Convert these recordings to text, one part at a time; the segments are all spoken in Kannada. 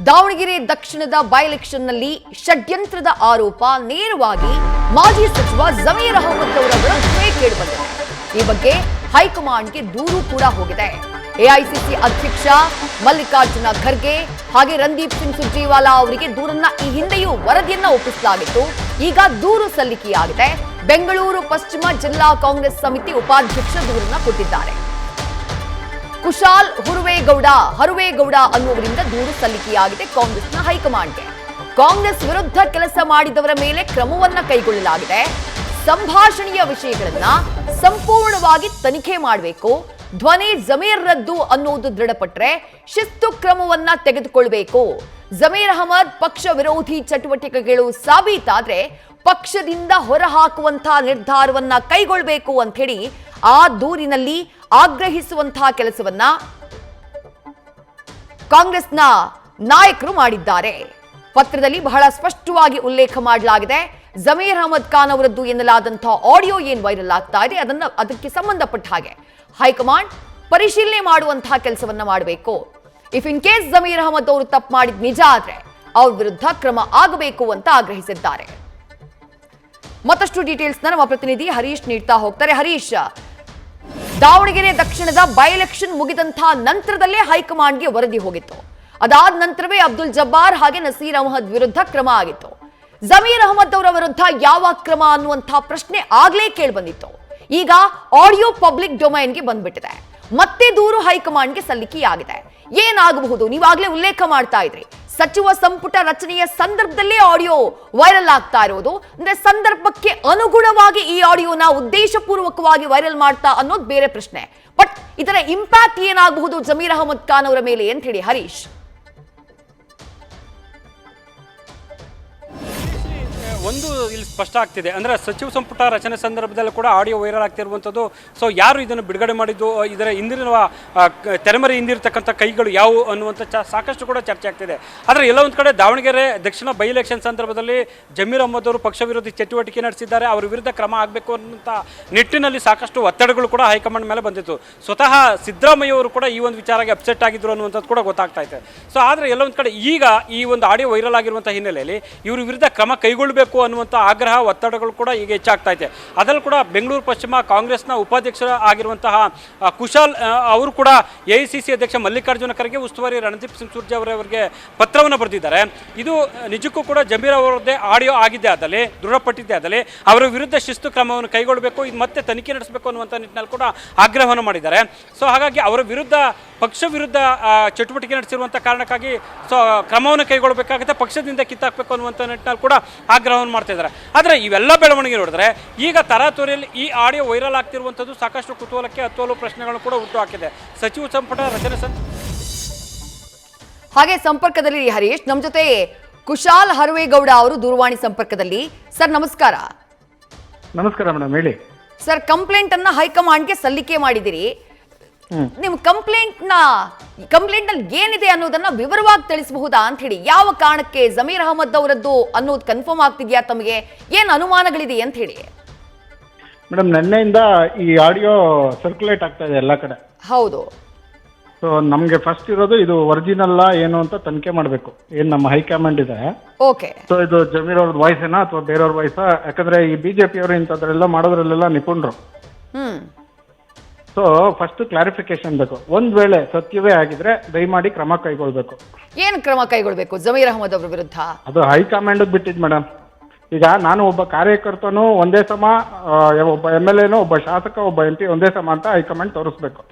ದಾವಣಗೆರೆ ದಕ್ಷಿಣದ ಬೈ ಎಲೆಕ್ಷನ್ನಲ್ಲಿ ಷಡ್ಯಂತ್ರದ ಆರೋಪ ನೇರವಾಗಿ ಮಾಜಿ ಸಚಿವ ಜಮೀರ್ ಅಹಮದ್ ಅವರ ವಿರುದ್ಧವೇ ಕೇಳಿಬಂದಿದೆ. ಈ ಬಗ್ಗೆ ಹೈಕಮಾಂಡ್ಗೆ ದೂರು ಕೂಡ ಹೋಗಿದೆ. ಎಐಸಿಸಿ ಅಧ್ಯಕ್ಷ ಮಲ್ಲಿಕಾರ್ಜುನ ಖರ್ಗೆ ಹಾಗೆ ರಣದೀಪ್ ಸಿಂಗ್ ಸುರ್ಜೇವಾಲಾ ಅವರಿಗೆ ದೂರನ್ನ ಈ ಹಿಂದೆಯೂ ವರದಿಯನ್ನ ಒಪ್ಪಿಸಲಾಗಿತ್ತು. ಈಗ ದೂರು ಸಲ್ಲಿಕೆಯಾಗಿದೆ. ಬೆಂಗಳೂರು ಪಶ್ಚಿಮ ಜಿಲ್ಲಾ ಕಾಂಗ್ರೆಸ್ ಸಮಿತಿ ಉಪಾಧ್ಯಕ್ಷ ದೂರನ್ನ ಕೊಟ್ಟಿದ್ದಾರೆ. ಕುಶಾಲ್ ಹರುವೇಗೌಡ ಅನ್ನುವರಿಂದ ದೂರು ಸಲ್ಲಿಕೆಯಾಗಿದೆ ಕಾಂಗ್ರೆಸ್ನ ಹೈಕಮಾಂಡ್ಗೆ. ಕಾಂಗ್ರೆಸ್ ವಿರುದ್ಧ ಕೆಲಸ ಮಾಡಿದವರ ಮೇಲೆ ಕ್ರಮವನ್ನ ಕೈಗೊಳ್ಳಲಾಗಿದೆ. ಸಂಭಾಷಣೆಯ ವಿಷಯಗಳನ್ನ ಸಂಪೂರ್ಣವಾಗಿ ತನಿಖೆ ಮಾಡಬೇಕು. ಧ್ವನಿ ಜಮೀರ್ ರದ್ದು ಅನ್ನೋದು ದೃಢಪಟ್ಟರೆ ಶಿಸ್ತು ಕ್ರಮವನ್ನ ತೆಗೆದುಕೊಳ್ಳಬೇಕು. ಜಮೀರ್ ಅಹಮದ್ ಪಕ್ಷ ವಿರೋಧಿ ಚಟುವಟಿಕೆಗಳು ಸಾಬೀತಾದ್ರೆ ಪಕ್ಷದಿಂದ ಹೊರಹಾಕುವಂತಹ ನಿರ್ಧಾರವನ್ನ ಕೈಗೊಳ್ಳಬೇಕು ಅಂತ ಹೇಳಿ ಆ ದೂರಿನಲ್ಲಿ ಆಗ್ರಹಿಸುವಂತಹ ಕೆಲಸವನ್ನ ಕಾಂಗ್ರೆಸ್ನ ನಾಯಕರು ಮಾಡಿದ್ದಾರೆ. ಪತ್ರದಲ್ಲಿ ಬಹಳ ಸ್ಪಷ್ಟವಾಗಿ ಉಲ್ಲೇಖ ಮಾಡಲಾಗಿದೆ. ಜಮೀರ್ ಅಹಮದ್ ಖಾನ್ ಅವರದ್ದು ಎನ್ನಲಾದಂತಹ ಆಡಿಯೋ ಏನ್ ವೈರಲ್ ಆಗ್ತಾ ಇದೆ ಅದಕ್ಕೆ ಸಂಬಂಧಪಟ್ಟ ಹಾಗೆ ಹೈಕಮಾಂಡ್ ಪರಿಶೀಲನೆ ಮಾಡುವಂತಹ ಕೆಲಸವನ್ನ ಮಾಡಬೇಕು. If in case Zameer Ahmed ಅವರು ತಪ್ಪು ಮಾಡಿದ ನಿಜ ಆದ್ರೆ ಅವ್ರ ವಿರುದ್ಧ ಕ್ರಮ ಆಗಬೇಕು ಅಂತ ಆಗ್ರಹಿಸಿದ್ದಾರೆ. ಮತ್ತಷ್ಟು ಡೀಟೇಲ್ಸ್ ನಮ್ಮ ಪ್ರತಿನಿಧಿ ಹರೀಶ್ ನೀಡ್ತಾ ಹೋಗ್ತಾರೆ. ಹರೀಶ್, ದಾವಣಗೆರೆ ದಕ್ಷಿಣದ ಬೈ ಎಲೆಕ್ಷನ್ ಮುಗಿದಂತಹ ನಂತರದಲ್ಲೇ ಹೈಕಮಾಂಡ್ಗೆ ವರದಿ ಹೋಗಿತ್ತು. ಅದಾದ ನಂತರವೇ ಅಬ್ದುಲ್ ಜಬ್ಬಾರ್ ಹಾಗೆ ನಸೀರ್ ಅಹಮದ್ ವಿರುದ್ಧ ಕ್ರಮ ಆಗಿತ್ತು. ಜಮೀರ್ ಅಹಮದ್ ಅವರ ವಿರುದ್ಧ ಯಾವ ಕ್ರಮ ಅನ್ನುವಂತಹ ಪ್ರಶ್ನೆ ಆಗ್ಲೇ ಕೇಳಿ ಬಂದಿತ್ತು. ಈಗ ಆಡಿಯೋ ಪಬ್ಲಿಕ್ ಡೊಮೈನ್ಗೆ ಬಂದ್ಬಿಟ್ಟಿದೆ. ಮತ್ತೆ ದೂರು ಹೈಕಮಾಂಡ್ಗೆ ಸಲ್ಲಿಕೆಯಾಗಿದೆ. ಏನಾಗಬಹುದು? ನೀವಾಗ್ಲೇ ಉಲ್ಲೇಖ ಮಾಡ್ತಾ ಇದ್ರಿ, ಸಚಿವ ಸಂಪುಟ ರಚನೆಯ ಸಂದರ್ಭದಲ್ಲೇ ಆಡಿಯೋ ವೈರಲ್ ಆಗ್ತಾ ಇರೋದು. ಅಂದ್ರೆ ಸಂದರ್ಭಕ್ಕೆ ಅನುಗುಣವಾಗಿ ಈ ಆಡಿಯೋನ ಉದ್ದೇಶಪೂರ್ವಕವಾಗಿ ವೈರಲ್ ಮಾಡ್ತಾ ಅನ್ನೋದು ಬೇರೆ ಪ್ರಶ್ನೆ. ಬಟ್ ಇದರ ಇಂಪ್ಯಾಕ್ಟ್ ಏನಾಗಬಹುದು ಜಮೀರ್ ಅಹಮದ್ ಖಾನ್ ಅವರ ಮೇಲೆ ಅಂತ ಹೇಳಿ ಹರೀಶ್. ಒಂದು ಇಲ್ಲಿ ಸ್ಪಷ್ಟ ಆಗ್ತಿದೆ, ಅಂದರೆ ಸಚಿವ ಸಂಪುಟ ರಚನೆ ಸಂದರ್ಭದಲ್ಲಿ ಕೂಡ ಆಡಿಯೋ ವೈರಲ್ ಆಗ್ತಿರುವಂಥದ್ದು. ಸೊ ಯಾರು ಇದನ್ನು ಬಿಡುಗಡೆ ಮಾಡಿದ್ದು, ಇದರ ಹಿಂದಿರುವ ತೆರೆಮರೆ ಹಿಂದಿರ್ತಕ್ಕಂಥ ಕೈಗಳು ಯಾವುವು ಅನ್ನುವಂಥ ಸಾಕಷ್ಟು ಕೂಡ ಚರ್ಚೆ ಆಗ್ತಿದೆ. ಆದರೆ ಎಲ್ಲ ಒಂದು ಕಡೆ ದಾವಣಗೆರೆ ದಕ್ಷಿಣ ಬೈ ಎಲೆಕ್ಷನ್ ಸಂದರ್ಭದಲ್ಲಿ ಜಮೀರ್ ಅಹಮದ್ ಅವರು ಪಕ್ಷ ವಿರೋಧಿ ಚಟುವಟಿಕೆ ನಡೆಸಿದ್ದಾರೆ, ಅವರ ವಿರುದ್ಧ ಕ್ರಮ ಆಗಬೇಕು ಅನ್ನುವಂಥ ನಿಟ್ಟಿನಲ್ಲಿ ಸಾಕಷ್ಟು ಒತ್ತಡಗಳು ಕೂಡ ಹೈಕಮಾಂಡ್ ಮೇಲೆ ಬಂದಿತ್ತು. ಸ್ವತಃ ಸಿದ್ದರಾಮಯ್ಯ ಅವರು ಕೂಡ ಈ ಒಂದು ವಿಚಾರಕ್ಕೆ ಅಪ್ಸೆಟ್ ಆಗಿದ್ರು ಅನ್ನುವಂಥದ್ದು ಕೂಡ ಗೊತ್ತಾಗ್ತಾ ಇದೆ. ಸೊ ಆದರೆ ಎಲ್ಲ ಒಂದು ಕಡೆ ಈಗ ಈ ಒಂದು ಆಡಿಯೋ ವೈರಲ್ ಆಗಿರುವಂಥ ಹಿನ್ನೆಲೆಯಲ್ಲಿ ಇವ್ರ ವಿರುದ್ಧ ಕ್ರಮ ಕೈಗೊಳ್ಳಬೇಕು ಅನ್ನುವಂಥ ಆಗ್ರಹ ಒತ್ತಡಗಳು ಕೂಡ ಈಗ ಹೆಚ್ಚಾಗ್ತಾ ಇದೆ. ಅದರಲ್ಲೂ ಕೂಡ ಬೆಂಗಳೂರು ಪಶ್ಚಿಮ ಕಾಂಗ್ರೆಸ್ನ ಉಪಾಧ್ಯಕ್ಷರ ಆಗಿರುವಂತಹ ಕುಶಾಲ್ ಅವರು ಕೂಡ ಎಐಸಿಸಿ ಅಧ್ಯಕ್ಷ ಮಲ್ಲಿಕಾರ್ಜುನ ಖರ್ಗೆ, ಉಸ್ತುವಾರಿ ರಣದೀಪ್ ಸಿಂಗ್ ಸುರ್ಜೇವಾಲಾ ಅವರಿಗೆ ಪತ್ರವನ್ನು ಬರೆದಿದ್ದಾರೆ. ಇದು ನಿಜಕ್ಕೂ ಕೂಡ ಜಮೀರ್ ಅವರದ್ದೇ ಆಡಿಯೋ ಆಗಿದ್ದೇ ಆದಲ್ಲಿ, ದೃಢಪಟ್ಟಿದ್ದೇ ಆದಲ್ಲಿ ಅವರ ವಿರುದ್ಧ ಶಿಸ್ತು ಕ್ರಮವನ್ನು ಕೈಗೊಳ್ಳಬೇಕು, ಇದು ಮತ್ತೆ ತನಿಖೆ ನಡೆಸಬೇಕು ಅನ್ನುವಂಥ ನಿಟ್ಟಿನಲ್ಲಿ ಕೂಡ ಆಗ್ರಹವನ್ನು ಮಾಡಿದ್ದಾರೆ. ಸೊ ಹಾಗಾಗಿ ಅವರ ವಿರುದ್ಧ ಪಕ್ಷ ವಿರುದ್ಧ ಚಟುವಟಿಕೆ ನಡೆಸಿರುವಂಥ ಕಾರಣಕ್ಕಾಗಿ ಕ್ರಮವನ್ನು ಕೈಗೊಳ್ಳಬೇಕಾಗುತ್ತೆ, ಪಕ್ಷದಿಂದ ಕಿತ್ತಾಕಬೇಕು ಅನ್ನುವಂಥ ನಿಟ್ಟಿನಲ್ಲಿ ಕೂಡ ಆಗ್ರಹವನ್ನು ಮಾಡ್ತಾ ಇದ್ದಾರೆ. ಆದರೆ ಇವೆಲ್ಲ ಬೆಳವಣಿಗೆ ನೋಡಿದ್ರೆ ಈಗ ತರಾತುರಿಯಲ್ಲಿ ಈ ಆಡಿಯೋ ವೈರಲ್ ಆಗ್ತಿರುವಂಥದ್ದು ಸಾಕಷ್ಟು ಕುತೂಹಲಕ್ಕೆ ಹತ್ತೋಲು ಪ್ರಶ್ನೆಗಳನ್ನು ಕೂಡ ಹುಟ್ಟು ಹಾಕಿದೆ. ಸಚಿವ ಸಂಪುಟ ರಚನೆ ಹಾಗೆ ಸಂಪರ್ಕದಲ್ಲಿ ಹರೀಶ್ ನಮ್ಮ ಜೊತೆ ಕುಶಾಲ್ ಹರುವೇಗೌಡ ಅವರು ದೂರವಾಣಿ ಸಂಪರ್ಕದಲ್ಲಿ. ಸರ್ ನಮಸ್ಕಾರ. ನಮಸ್ಕಾರ ಮೇಡಮ್, ಹೇಳಿ ಸರ್. ಕಂಪ್ಲೇಂಟ್ ಅನ್ನ ಹೈಕಮಾಂಡ್ಗೆ ಸಲ್ಲಿಕೆ ಮಾಡಿದಿರಿ. ನಿಮ್ ಕಂಪ್ಲೇಂಟ್ ನಲ್ಲಿ ಏನಿದೆ ಅನ್ನೋದನ್ನ ವಿವರವಾಗಿ ತಿಳಿಸಬಹುದಾ ಅಂತ ಹೇಳಿ. ಯಾವ ಕಾರಣಕ್ಕೆ ಜಮೀರ್ ಅಹಮದ್ ಅವರದ್ದು ಅನ್ನೋದು ಕನ್ಫರ್ಮ್ ಆಗ್ತಿದ್ಯಾ ತಮಗೆ? ಏನ್ ಅನುಮಾನಗಳಿದೆ ಅಂತ ಹೇಳಿ. ಮೇಡಮ್, ನಿನ್ನೆಯಿಂದ ಈ ಆಡಿಯೋ ಸರ್ಕ್ಯುಲೇಟ್ ಆಗ್ತಾ ಇದೆ ಎಲ್ಲ ಕಡೆ. ಹೌದು. ಸೊ ನಮ್ಗೆ ಫಸ್ಟ್ ಇರೋದು ಇದು ಒರಿಜಿನಲ್ ಏನು ಅಂತ ತನಿಖೆ ಮಾಡಬೇಕು. ಏನ್ ನಮ್ಮ ಹೈಕಮಾಂಡ್ ಇದೆ, ಓಕೆ. ಸೊ ಇದು ಜಮೀರ್ ಅವ್ರದ್ದು ವಾಯ್ಸ್ ಏನಾ ಅಥವಾ ಬೇರೆಯವ್ರ ವಾಯ್ಸಾ? ಯಾಕಂದ್ರೆ ಈ ಬಿಜೆಪಿ ಅವರು ಇಂಥದ್ರೆಲ್ಲ ಮಾಡೋದ್ರಲ್ಲೆಲ್ಲ ನಿಪುಣರು. ಸೊ ಫಸ್ಟ್ ಕ್ಲಾರಿಫಿಕೇಶನ್ ಬೇಕು. ಒಂದ್ ವೇಳೆ ಸತ್ಯವೇ ಆಗಿದ್ರೆ ದಯಮಾಡಿ ಕ್ರಮ ಕೈಗೊಳ್ಬೇಕು. ಏನ್ ಕ್ರಮ ಕೈಗೊಳ್ಬೇಕು ಜಮೀರ್ ಅಹಮದ್ ಅವರ ವಿರುದ್ಧ? ಅದು ಹೈಕಮಾಂಡ್ ಬಿಟ್ಟಿದ್ ಮೇಡಮ್. ಈಗ ನಾನು ಒಬ್ಬ ಕಾರ್ಯಕರ್ತನು ಒಂದೇ ಸಮ, ಒಬ್ಬ MLA ಒಬ್ಬ ಶಾಸಕ, ಒಬ್ಬ MP ಒಂದೇ ಸಮ ಅಂತ ಹೈಕಮಾಂಡ್ ತೋರಿಸ್ಬೇಕು.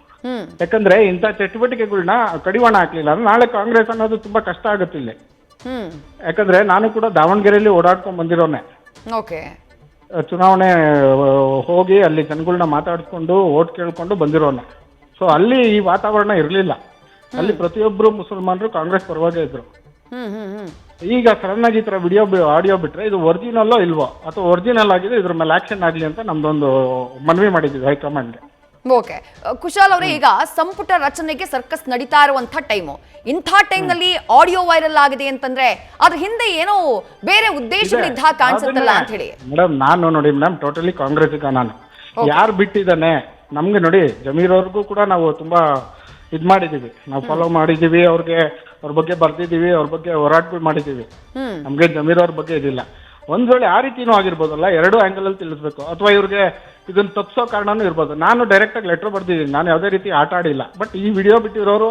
ಯಾಕಂದ್ರೆ ಇಂಥ ಚಟುವಟಿಕೆಗಳನ್ನ ಕಡಿವಾಣ ಹಾಕ್ಲಿಲ್ಲ ಅಂದ್ರೆ ನಾಳೆ ಕಾಂಗ್ರೆಸ್ ಅನ್ನೋದು ತುಂಬಾ ಕಷ್ಟ ಆಗುತ್ತೆ ಇಲ್ಲಿ. ಯಾಕಂದ್ರೆ ನಾನು ಕೂಡ ದಾವಣಗೆರೆಯಲ್ಲಿ ಓಡಾಡ್ಕೊಂಡ್ ಬಂದಿರೋನೆ. ಓಕೆ. ಚುನಾವಣೆ ಹೋಗಿ ಅಲ್ಲಿ ಜನಗಳನ್ನ ಮಾತಾಡಿಸ್ಕೊಂಡು ಓಟ್ ಕೇಳ್ಕೊಂಡು ಬಂದಿರೋನೆ. ಸೊ ಅಲ್ಲಿ ಈ ವಾತಾವರಣ ಇರಲಿಲ್ಲ. ಅಲ್ಲಿ ಪ್ರತಿಯೊಬ್ರು ಮುಸಲ್ಮಾನರು ಕಾಂಗ್ರೆಸ್ ಪರವಾಗೇ ಇದ್ರು. ಈಗ ಸಡನ್ ಆಗಿ ಈ ತರ ಆಡಿಯೋ ಬಿಟ್ರೆ ಇದು ಒರಿಜಿನಲ್ಲೋ ಇಲ್ವೋ, ಅಥವಾ ಒರಿಜಿನಲ್ ಆಗಿದೆ ಇದ್ರ ಮೇಲೆ ಆಕ್ಷನ್ ಆಗ್ಲಿ ಅಂತ ನಮ್ದೊಂದು ಮನವಿ ಮಾಡಿದ್ವಿ ಹೈಕಮಾಂಡ್ಗೆ. ಓಕೆ. ಕುಶಾಲ್ ಅವರೇ, ಈಗ ಸಂಪುಟ ರಚನೆಗೆ ಸರ್ಕಸ್ ನಡೀತಾ ಇರುವಂತಹ ಟೈಮು, ಇಂಥ ಟೈಮ್ ನಲ್ಲಿ ಆಡಿಯೋ ವೈರಲ್ ಆಗಿದೆ ಅಂತಂದ್ರೆ ಅದ್ರ ಹಿಂದೆ ಏನೋ ಬೇರೆ ಉದ್ದೇಶಗಳಿದ್ದ ಕಾಣಿಸುತ್ತಲ್ಲ ಅಂತ ಹೇಳಿ. ಮೇಡಮ್, ನಾನು ನೋಡಿ ಮೇಡಮ್ ಟೋಟಲಿ ಕಾಂಗ್ರೆಸ್ಸಿಗ. ನಾನು ಯಾರು ಬಿಟ್ಟಿದ್ದಾನೆ ನಮ್ಗೆ ನೋಡಿ ಜಮೀರ್ ಅವ್ರಿಗೂ ಕೂಡ ನಾವು ತುಂಬಾ ಇದ್ ಮಾಡಿದೀವಿ, ನಾವು ಫಾಲೋ ಮಾಡಿದೀವಿ. ಅವ್ರಿಗೆ ಅವ್ರ ಬಗ್ಗೆ ಬರ್ದಿದ್ದೀವಿ, ಅವ್ರ ಬಗ್ಗೆ ಹೋರಾಟಗಳು ಮಾಡಿದ್ದೀವಿ. ಹ್ಮ್ ನಮ್ಗೆ ಜಮೀರ್ ಅವ್ರ ಬಗ್ಗೆ ಇದಿಲ್ಲ. ಒಂದ್ ವೇಳೆ ಆ ರೀತಿನೂ ಆಗಿರ್ಬೋದಲ್ಲ, ಎರಡು ಆಂಗಲ್ ಅಲ್ಲಿ ತಿಳಿಸ್ಬೇಕು. ಅಥವಾ ಇವ್ರಿಗೆ ಇದನ್ನ ತಪ್ಪಿಸೋ ಕಾರಣನೂ ಇರ್ಬೋದು. ನಾನು ಡೈರೆಕ್ಟ್ ಆಗಿ ಲೆಟರ್ ಬರ್ದಿದ್ದೀನಿ, ನಾನು ಯಾವುದೇ ರೀತಿ ಆಟ ಆಡಿಲ್ಲ. ಬಟ್ ಈ ವಿಡಿಯೋ ಬಿಟ್ಟಿರೋರು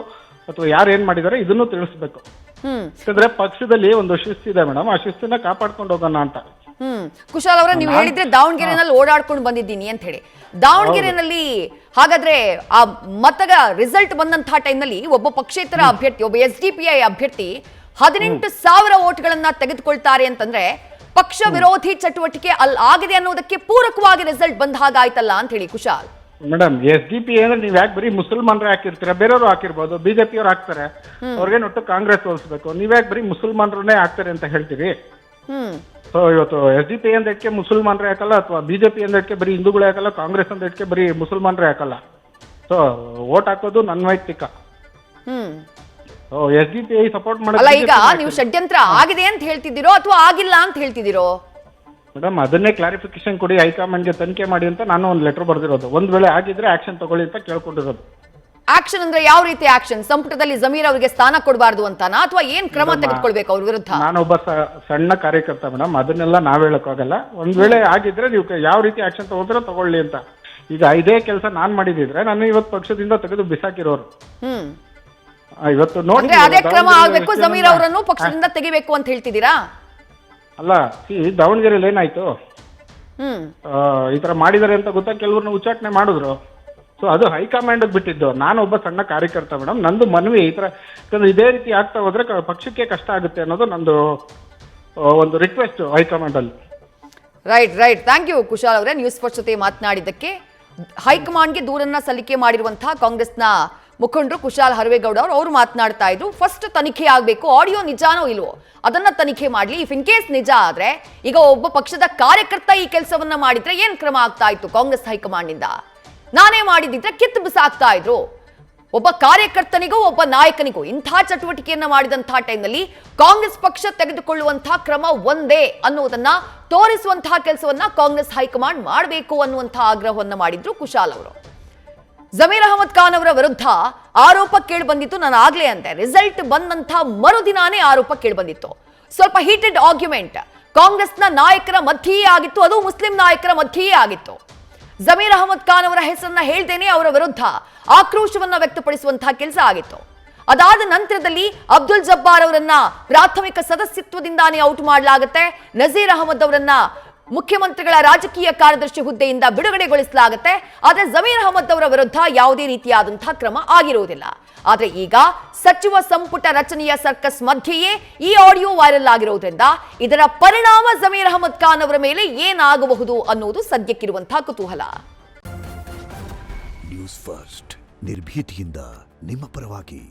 ಅಥವಾ ಯಾರು ಏನ್ ಮಾಡಿದಾರೆ ಇದನ್ನು ತಿಳಿಸ್ಬೇಕು. ಯಾಕಂದ್ರೆ ಪಕ್ಷದಲ್ಲಿ ಒಂದು ಶಿಸ್ತಿದೆ ಮೇಡಮ್, ಆ ಶಿಸ್ತನ್ನ ಕಾಪಾಡ್ಕೊಂಡು ಹೋಗೋಣ ಅಂತ. ಕುಶಾಲ್ ಅವರ ನೀವು ಹೇಳಿದ್ರೆ ದಾವಣಗೆರೆನಲ್ಲಿ ಓಡಾಡ್ಕೊಂಡು ಬಂದಿದ್ದೀನಿ ಅಂತ ಹೇಳಿ, ದಾವಣಗೆರೆನಲ್ಲಿ ಹಾಗಾದ್ರೆ ಆ ಮತಗ ರಿಸಲ್ಟ್ ಬಂದಂತಹ ಟೈಮ್ನಲ್ಲಿ ಒಬ್ಬ ಪಕ್ಷೇತರ ಅಭ್ಯರ್ಥಿ, ಒಬ್ಬ SDPI ಅಭ್ಯರ್ಥಿ 18,000 ಓಟ್ಗಳನ್ನ ತೆಗೆದುಕೊಳ್ತಾರೆ ಅಂತಂದ್ರೆ ಪಕ್ಷ ವಿರೋಧಿ ಚಟುವಟಿಕೆ ಅಲ್ಲಿ ಆಗಿದೆ ಅನ್ನೋದಕ್ಕೆ ಪೂರಕವಾಗಿ ರಿಸಲ್ಟ್ ಬಂದ ಹಾಗಾಯ್ತಲ್ಲ ಅಂತ ಹೇಳಿ ಕುಶಾಲ್. ಮೇಡಮ್ SDP ಅಂದ್ರೆ ನೀವ್ ಯಾಕೆ ಬರೀ ಮುಸಲ್ಮಾನರೇ ಹಾಕಿರ್ತೀರ? ಬೇರೆಯವರು ಹಾಕಿರ್ಬೋದು, ಬಿಜೆಪಿ ಅವ್ರು ಹಾಕ್ತಾರೆ, ಅವ್ರಿಗೆ ಒಟ್ಟು ಕಾಂಗ್ರೆಸ್ ಹೋಲಿಸ್ಬೇಕು. ನೀವ್ಯಾಕೆ ಬರೀ ಮುಸಲ್ಮಾನರನ್ನೇ ಹಾಕ್ತಾರೆ ಅಂತ ಹೇಳ್ತೀರಿ? ಸೊ ಇವತ್ತು SDP ಅಂದಕ್ಕೆ ಮುಸಲ್ಮಾನರೇ ಹಾಕಲ್ಲ, ಅಥವಾ ಬಿಜೆಪಿ ಅಂದಕ್ಕೆ ಬರೀ ಹಿಂದೂಗಳೇ ಹಾಕಲ್ಲ, ಕಾಂಗ್ರೆಸ್ ಅಂದಕ್ಕೆ ಬರೀ ಮುಸಲ್ಮಾನರೇ ಹಾಕಲ್ಲ. ಸೊ ವೋಟ್ ಹಾಕೋದು ನನ್ನ ವೈಯಕ್ತಿಕ. SDP ಸಪೋರ್ಟ್ ಅಲ್ಲ, ಈಗ ನೀವು ಷಡ್ಯಂತ್ರ ಆಗಿದೆ ಅಂತ ಹೇಳ್ತಿದ್ದೀರೋ ಅಥವಾ ಆಗಿಲ್ಲ ಅಂತ ಹೇಳ್ತಿದ್ದೀರೋ? ಮೇಡಮ್ ಅದನ್ನೇ ಕ್ಲಾರಿಫಿಕೇಶನ್ ಕೊಡಿ, ಹೈಕಮಾಂಡ್ಗೆ ತನಿಖೆ ಮಾಡಿ ಅಂತ ನಾನು ಒಂದು ಲೆಟರ್ ಬರ್ದಿರೋದು. ಒಂದ್ ವೇಳೆ ಆಗಿದ್ರೆ ಆಕ್ಷನ್ ತಗೊಳ್ಳಿ ಅಂತ ಕೇಳ್ಕೊಂಡಿರೋದು. ಆಕ್ಷನ್ ಅಂದ್ರೆ ಯಾವ ರೀತಿ ಆಕ್ಷನ್? ಸಂಪುಟದಲ್ಲಿ ಜಮೀರ್ ಅವರಿಗೆ ಸ್ಥಾನ ಕೊಡಬಾರ್ದು ಅಂತಾನಾ, ಅಥವಾ ಏನ್ ಕ್ರಮ ತೆಗೆದುಕೊಳ್ಬೇಕು ಅವ್ರ ವಿರುದ್ಧ? ನಾನೊಬ್ಬ ಸಣ್ಣ ಕಾರ್ಯಕರ್ತ ಮೇಡಮ್, ಅದನ್ನೆಲ್ಲ ನಾವ್ ಹೇಳಕ್ಕಾಗಲ್ಲ. ಒಂದ್ ವೇಳೆ ಆಗಿದ್ರೆ ನೀವು ಯಾವ ರೀತಿ ಆಕ್ಷನ್ ತಗೋತೀರೋ ತಗೊಳ್ಳಿ ಅಂತ. ಈಗ ಇದೇ ಕೆಲಸ ನಾನ್ ಮಾಡಿದಿದ್ರೆ ನಾನು ಇವತ್ತು ಪಕ್ಷದಿಂದ ತೆಗೆದು ಬಿಸಾಕಿರೋರು. ಇವತ್ತು ನೋಡಿ ಅದೇ ಕ್ರಮ ಆಗ್ಬೇಕು, ಜಮೀರ್ ಅವರನ್ನು ಪಕ್ಷದಿಂದ ತೆಗಿಬೇಕು ಅಂತ ಹೇಳ್ತಿದ್ದೀರಾ? ಅಲ್ಲ, ದಾವಣಗೆರೆಯಲ್ಲಿ ಏನಾಯ್ತು, ಈ ತರ ಮಾಡಿದಾರೆ ಅಂತ ಗೊತ್ತಾ, ಕೆಲವ್ರನ್ನ ಉಚ್ಚಾಟನೆ ಮಾಡಿದ್ರು. ಸೊ ಅದು ಹೈಕಮಾಂಡ್ ಬಿಟ್ಟಿದ್ದು. ನಾನು ಒಬ್ಬ ಸಣ್ಣ ಕಾರ್ಯಕರ್ತ ಮೇಡಮ್, ನಂದು ಮನವಿ ಈ ತರ, ಯಾಕಂದ್ರೆ ಇದೇ ರೀತಿ ಆಗ್ತಾ ಹೋದ್ರೆ ಪಕ್ಷಕ್ಕೆ ಕಷ್ಟ ಆಗುತ್ತೆ ಅನ್ನೋದು ನಂದು ಒಂದು ರಿಕ್ವೆಸ್ಟ್ ಹೈಕಮಾಂಡ್ ಅಲ್ಲಿ. ರೈಟ್ ಥ್ಯಾಂಕ್ ಯು ಕುಶಾಲ್ ಅವರೇ, ನ್ಯೂಸ್ ಫಸ್ಟ್ ಜೊತೆ ಮಾತನಾಡಿದ್ದಕ್ಕೆ. ಹೈಕಮಾಂಡ್ಗೆ ದೂರನ್ನ ಸಲ್ಲಿಕೆ ಮಾಡಿರುವಂತಹ ಕಾಂಗ್ರೆಸ್ನ ಮುಖಂಡರು ಕುಶಾಲ್ ಹರವೇಗೌಡ ಅವರು ಮಾತನಾಡ್ತಾ ಇದ್ರು. ಫಸ್ಟ್ ತನಿಖೆ ಆಗಬೇಕು, ಆಡಿಯೋ ನಿಜಾನೋ ಇಲ್ವೋ ಅದನ್ನ ತನಿಖೆ ಮಾಡಲಿ. ಇಫ್ ಇನ್ ಕೇಸ್ ನಿಜ ಆದ್ರೆ, ಈಗ ಒಬ್ಬ ಪಕ್ಷದ ಕಾರ್ಯಕರ್ತ ಈ ಕೆಲಸವನ್ನ ಮಾಡಿದ್ರೆ ಏನ್ ಕ್ರಮ ಆಗ್ತಾ ಇತ್ತು ಕಾಂಗ್ರೆಸ್ ಹೈಕಮಾಂಡ್ ಇಂದ? ನಾನೇ ಮಾಡಿದ್ರೆ ಕಿತ್ತು ಬಿಸಾಕ್ತಾ ಇದ್ರು. ಒಬ್ಬ ಕಾರ್ಯಕರ್ತನಿಗೂ ಒಬ್ಬ ನಾಯಕನಿಗೂ ಇಂಥ ಚಟುವಟಿಕೆಯನ್ನ ಮಾಡಿದಂತಹ ಟೈಮ್ನಲ್ಲಿ ಕಾಂಗ್ರೆಸ್ ಪಕ್ಷ ತೆಗೆದುಕೊಳ್ಳುವಂತಹ ಕ್ರಮ ಒಂದೇ ಅನ್ನುವುದನ್ನ ತೋರಿಸುವಂತಹ ಕೆಲಸವನ್ನ ಕಾಂಗ್ರೆಸ್ ಹೈಕಮಾಂಡ್ ಮಾಡಬೇಕು ಅನ್ನುವಂತಹ ಆಗ್ರಹವನ್ನ ಮಾಡಿದ್ರು ಕುಶಾಲ್ ಅವರು. ಜಮೀರ್ ಅಹಮದ್ ಖಾನ್ ಅವರ ವಿರುದ್ಧ ಆರೋಪ ಕೇಳಿ ಬಂದಿತ್ತು. ನಾನು ಆಗ್ಲೇ ಅಂತೆ, ರಿಸಲ್ಟ್ ಬಂದಂತಹ ಮರುದಿನಾನೇ ಆರೋಪ ಕೇಳಿ ಬಂದಿತ್ತು. ಸ್ವಲ್ಪ ಹೀಟೆಡ್ ಆರ್ಗ್ಯುಮೆಂಟ್ ಕಾಂಗ್ರೆಸ್ನ ನಾಯಕರ ಮಧ್ಯೆಯೇ ಆಗಿತ್ತು, ಅದು ಮುಸ್ಲಿಂ ನಾಯಕರ ಮಧ್ಯೆಯೇ ಆಗಿತ್ತು. ಜಮೀರ್ ಅಹಮದ್ ಖಾನ್ ಅವರ ಹೆಸರನ್ನ ಹೇಳ್ದೇನೆ ಅವರ ವಿರುದ್ಧ ಆಕ್ರೋಶವನ್ನ ವ್ಯಕ್ತಪಡಿಸುವಂತಹ ಕೆಲಸ ಆಗಿತ್ತು. ಅದಾದ ನಂತರದಲ್ಲಿ ಅಬ್ದುಲ್ ಜಬ್ಬಾರ್ ಅವರನ್ನ ಪ್ರಾಥಮಿಕ ಸದಸ್ಯತ್ವದಿಂದಾನೇ ಔಟ್ ಮಾಡಲಾಗುತ್ತೆ. ನಜೀರ್ ಅಹಮದ್ ಅವರನ್ನ ಮುಖ್ಯಮಂತ್ರಿಗಳ ರಾಜಕೀಯ ಕಾರ್ಯದರ್ಶಿ ಹುದ್ದೆಯಿಂದ ಬಿಡುಗಡೆಗೊಳಿಸಲಾಗುತ್ತೆ. ಆದರೆ ಜಮೀರ್ ಅಹಮದ್ ಅವರ ವಿರುದ್ಧ ಯಾವುದೇ ರೀತಿಯಾದಂತಹ ಕ್ರಮ ಆಗಿರುವುದಿಲ್ಲ. ಆದ್ರೆ ಈಗ ಸಚಿವ ಸಂಪುಟ ರಚನೆಯ ಸರ್ಕಸ್ ಮಧ್ಯೆಯೇ ಈ ಆಡಿಯೋ ವೈರಲ್ ಆಗಿರುವುದರಿಂದ ಇದರ ಪರಿಣಾಮ ಜಮೀರ್ ಅಹಮದ್ ಖಾನ್ ಅವರ ಮೇಲೆ ಏನಾಗಬಹುದು ಅನ್ನುವುದು ಸದ್ಯಕ್ಕಿರುವಂತಹ ಕುತೂಹಲ. ನ್ಯೂಸ್ ಫಸ್ಟ್ ನಿರ್ಭೀತಿಯಿಂದ ನಿಮ್ಮ ಪರವಾಗಿ.